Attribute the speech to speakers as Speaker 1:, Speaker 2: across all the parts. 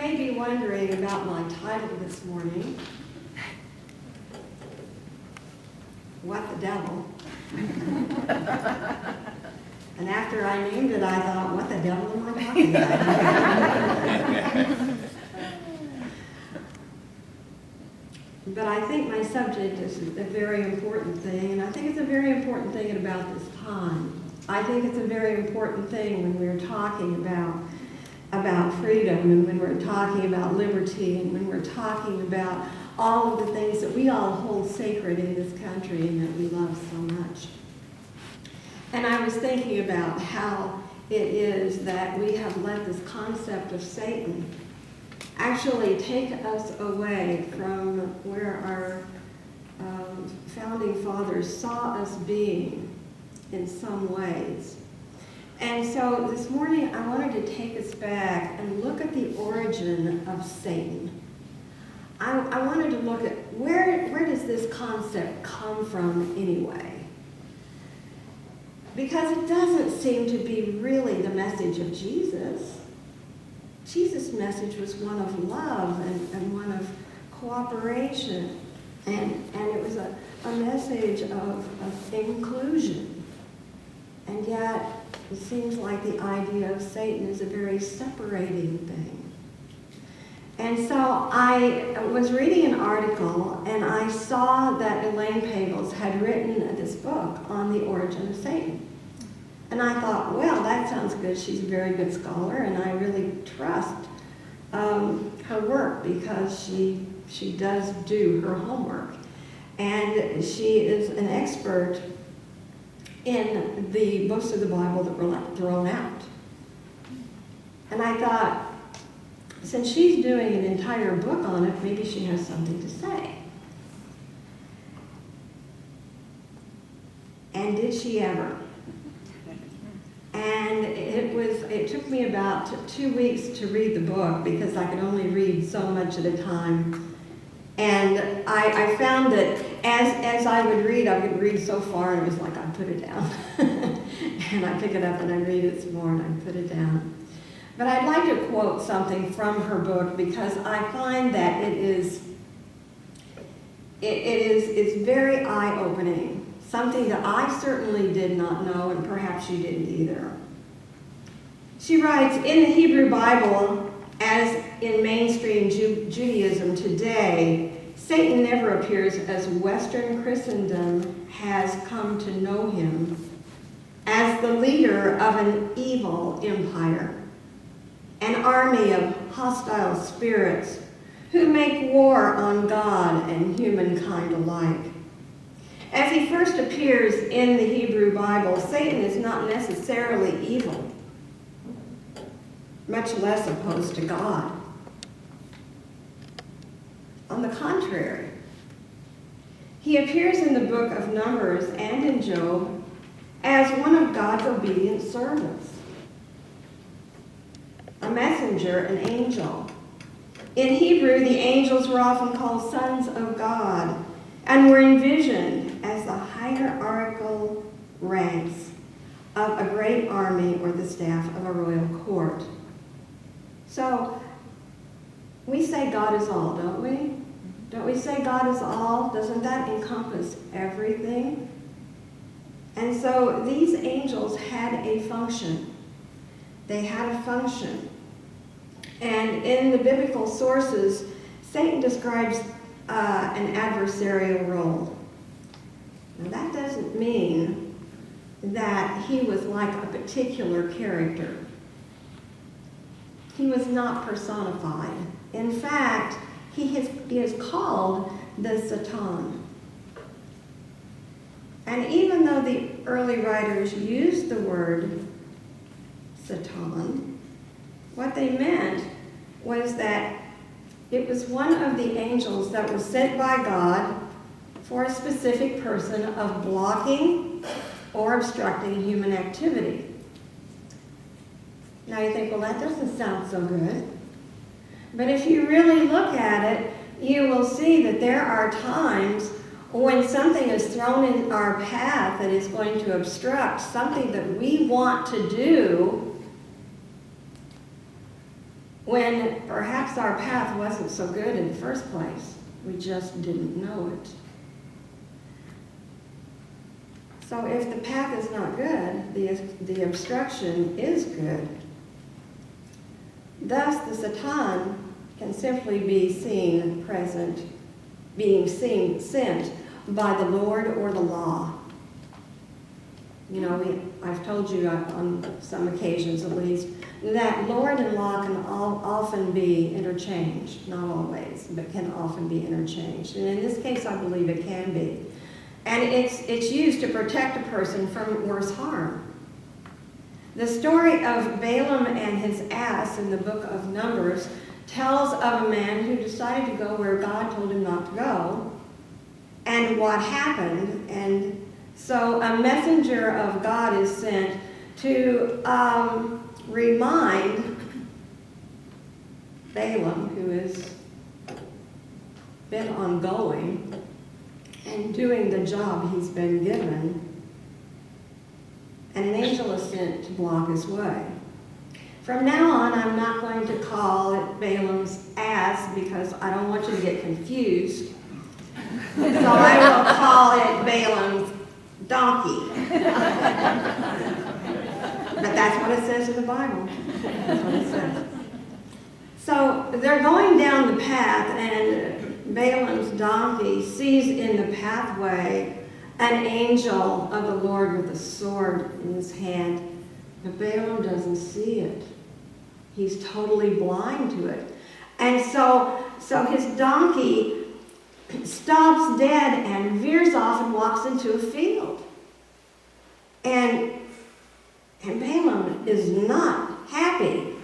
Speaker 1: may be wondering about my title this morning, What the Devil? And after I named it, I thought, what the devil am I talking about? But I think my subject is a very important thing, and I think it's a very important thing about this time. I think it's a very important thing when we're talking about freedom, and when we're talking about liberty, and when we're talking about all of the things that we all hold sacred in this country and that we love so much. And I was thinking about how it is that we have let this concept of Satan actually take us away from where our founding fathers saw us being in some ways. And so this morning I wanted to take us back and look at the origin of Satan. I wanted to look at where does this concept come from anyway? Because it doesn't seem to be really the message of Jesus. Jesus' message was one of love and one of cooperation, and it was a message of inclusion. And yet, it seems like the idea of Satan is a very separating thing. And so I was reading an article, and I saw that Elaine Pagels had written this book on the origin of Satan. And I thought, well, that sounds good. She's a very good scholar, and I really trust her work because she does do her homework. And she is an expert in the books of the Bible that were thrown out. And I thought, since she's doing an entire book on it, maybe she has something to say. And did she ever? And it took me about 2 weeks to read the book because I could only read so much at a time. And I found that as I would read so far, and it was like I'd put it down. And I'd pick it up and I'd read it some more and I'd put it down. But I'd like to quote something from her book because I find that it is very eye-opening. Something that I certainly did not know, and perhaps you didn't either. She writes, in the Hebrew Bible, as in mainstream Judaism today, Satan never appears as Western Christendom has come to know him, as the leader of an evil empire, an army of hostile spirits who make war on God and humankind alike. As he first appears in the Hebrew Bible, Satan is not necessarily evil, much less opposed to God. On the contrary, he appears in the book of Numbers and in Job as one of God's obedient servants, a messenger, an angel. In Hebrew, the angels were often called sons of God and were envisioned as the hierarchical ranks of a great army or the staff of a royal court. So, we say God is all, don't we? Don't we say God is all? Doesn't that encompass everything? And so these angels had a function. They had a function. And in the biblical sources, Satan describes an adversarial role. Now, that doesn't mean that he was like a particular character. He was not personified. In fact, he is called the Satan. And even though the early writers used the word Satan, what they meant was that it was one of the angels that was sent by God for a specific person of blocking or obstructing human activity. Now you think, well, that doesn't sound so good. But if you really look at it, you will see that there are times when something is thrown in our path that is going to obstruct something that we want to do, when perhaps our path wasn't so good in the first place. We just didn't know it. So if the path is not good, the obstruction is good. Thus, the Satan can simply be seen present, being sent by the Lord or the law. You know, I've told you on some occasions at least, that Lord and law can often be interchanged. Not always, but can often be interchanged. And in this case, I believe it can be. And it's used to protect a person from worse harm. The story of Balaam and his ass in the book of Numbers tells of a man who decided to go where God told him not to go, and what happened. And so a messenger of God is sent to remind Balaam, who is bent on going and doing the job he's been given, and an angel is sent to block his way. From now on, I'm not going to call it Balaam's ass because I don't want you to get confused. So I will call it Balaam's donkey. But that's what it says in the Bible. That's what it says. So they're going down the path, and Balaam's donkey sees in the pathway an angel of the Lord with a sword in his hand. But Balaam doesn't see it. He's totally blind to it. And so his donkey stops dead and veers off and walks into a field. And Balaam is not happy.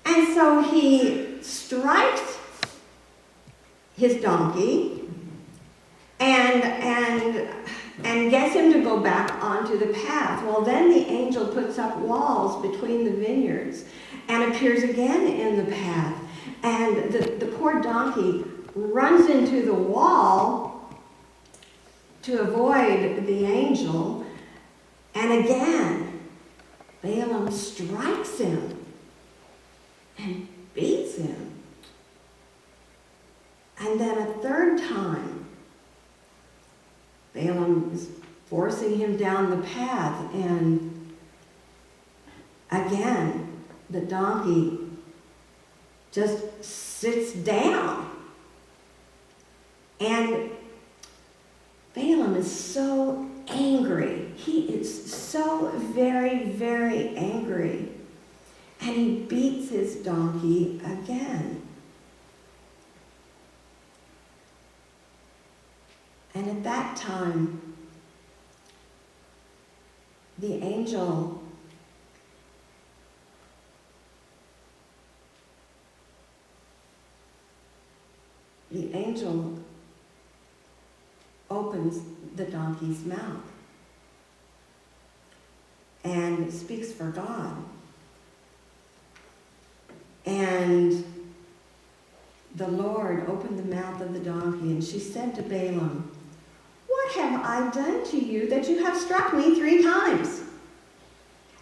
Speaker 1: And so he strikes his donkey and gets him to go back onto the path. Well, then the angel puts up walls between the vineyards and appears again in the path. And the poor donkey runs into the wall to avoid the angel. And again, Balaam strikes him and beats him. And then a third time, Balaam is forcing him down the path, and again, the donkey just sits down. And Balaam is so angry. He is so very, very angry. And he beats his donkey again. And at that time, the angel opens the donkey's mouth and speaks for God. And the Lord opened the mouth of the donkey, and she said to Balaam, "What have I done to you that you have struck me 3 times?"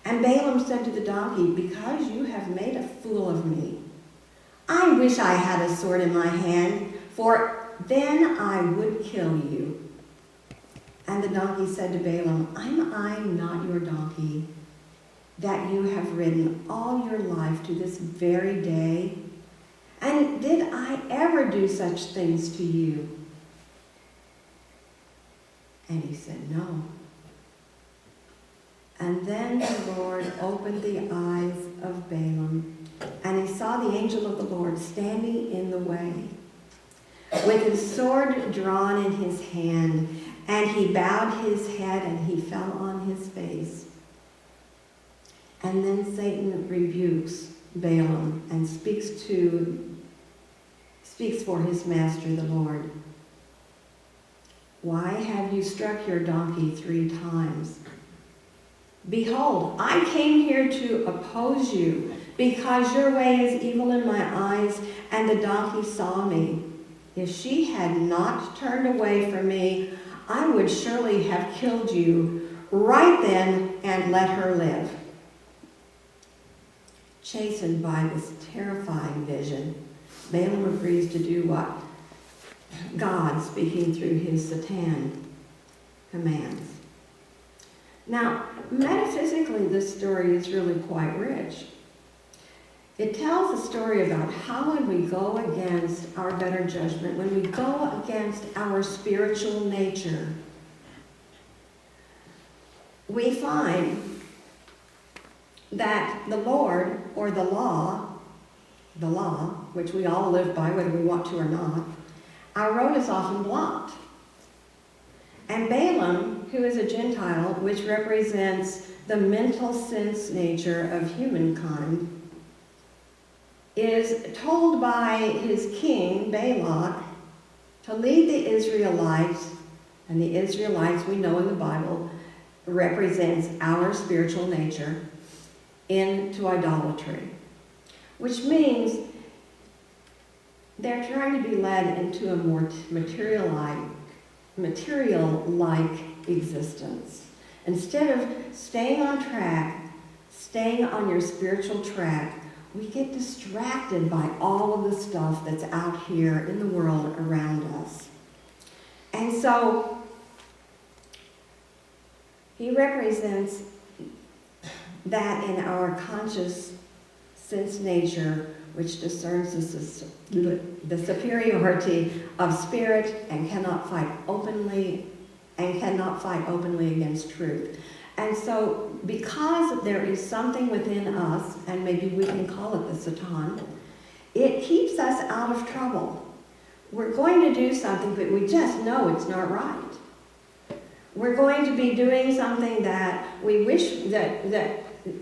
Speaker 1: And Balaam said to the donkey, "Because you have made a fool of me. I wish I had a sword in my hand, for then I would kill you." And the donkey said to Balaam, "Am I not your donkey, that you have ridden all your life to this very day? And did I ever do such things to you?" And he said, "No." And then the Lord opened the eyes of Balaam, and he saw the angel of the Lord standing in the way, with his sword drawn in his hand, and he bowed his head and he fell on his face. And then Satan rebukes Balaam and speaks for his master, the Lord. "Why have you struck your donkey 3 times? Behold, I came here to oppose you, because your way is evil in my eyes, and the donkey saw me. If she had not turned away from me, I would surely have killed you right then and let her live." chastened by this terrifying vision, Balaam agrees to do what God, speaking through his Satan, commands. Now, metaphysically, this story is really quite rich. It tells a story about how when we go against our better judgment, when we go against our spiritual nature, we find that the Lord, or the law, which we all live by whether we want to or not, our road is often blocked. And Balaam, who is a Gentile, which represents the mental sense nature of humankind, is told by his king, Balak, to lead the Israelites, and the Israelites we know in the Bible represents our spiritual nature, into idolatry, which means they're trying to be led into a more material-like existence. Instead of staying on track, staying on your spiritual track, we get distracted by all of the stuff that's out here in the world around us. And so he represents that in our conscious sense nature, which discerns the superiority of spirit and cannot fight openly against truth. And so because there is something within us, and maybe we can call it the Satan, it keeps us out of trouble. We're going to do something, but we just know it's not right. We're going to be doing something that we wish that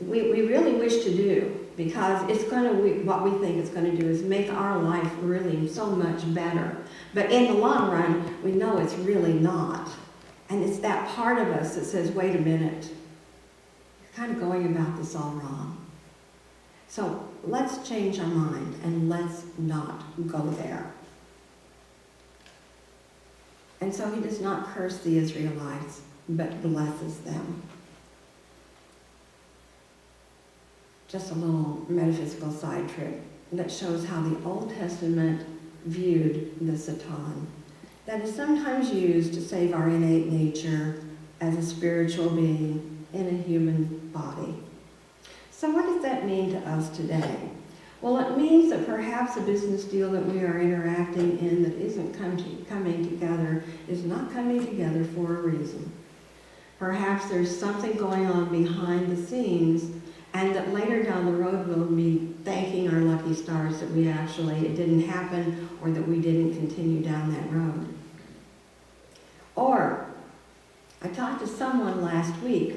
Speaker 1: we really wish to do, because it's going to, what we think it's going to do is make our life really so much better. But in the long run, we know it's really not. And it's that part of us that says, wait a minute, you're kind of going about this all wrong. So let's change our mind and let's not go there. And so he does not curse the Israelites, but blesses them. Just a little metaphysical side trip that shows how the Old Testament viewed the Satan, that is sometimes used to save our innate nature as a spiritual being in a human body. So what does that mean to us today? Well, it means that perhaps a business deal that we are interacting in that isn't coming together is not coming together for a reason. Perhaps there's something going on behind the scenes, and that later down the road we'll be thanking our lucky stars that it didn't happen, or that we didn't continue down that road. Or, I talked to someone last week,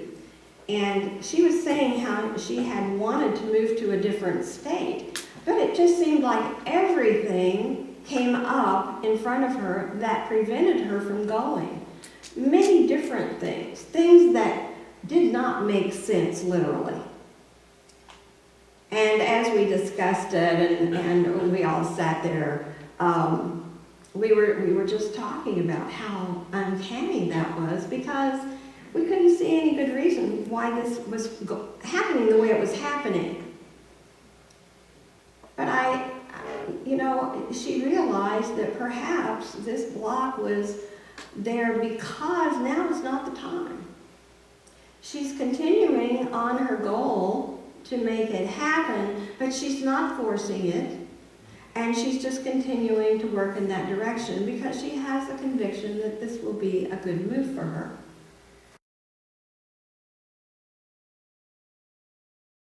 Speaker 1: and she was saying how she had wanted to move to a different state, but it just seemed like everything came up in front of her that prevented her from going. Many different things that did not make sense literally. And as we discussed it, and we all sat there, we were just talking about how uncanny that was, because we couldn't see any good reason why this was happening the way it was happening. But she realized that perhaps this block was there because now is not the time. She's continuing on her goal to make it happen, but she's not forcing it, and she's just continuing to work in that direction because she has a conviction that this will be a good move for her.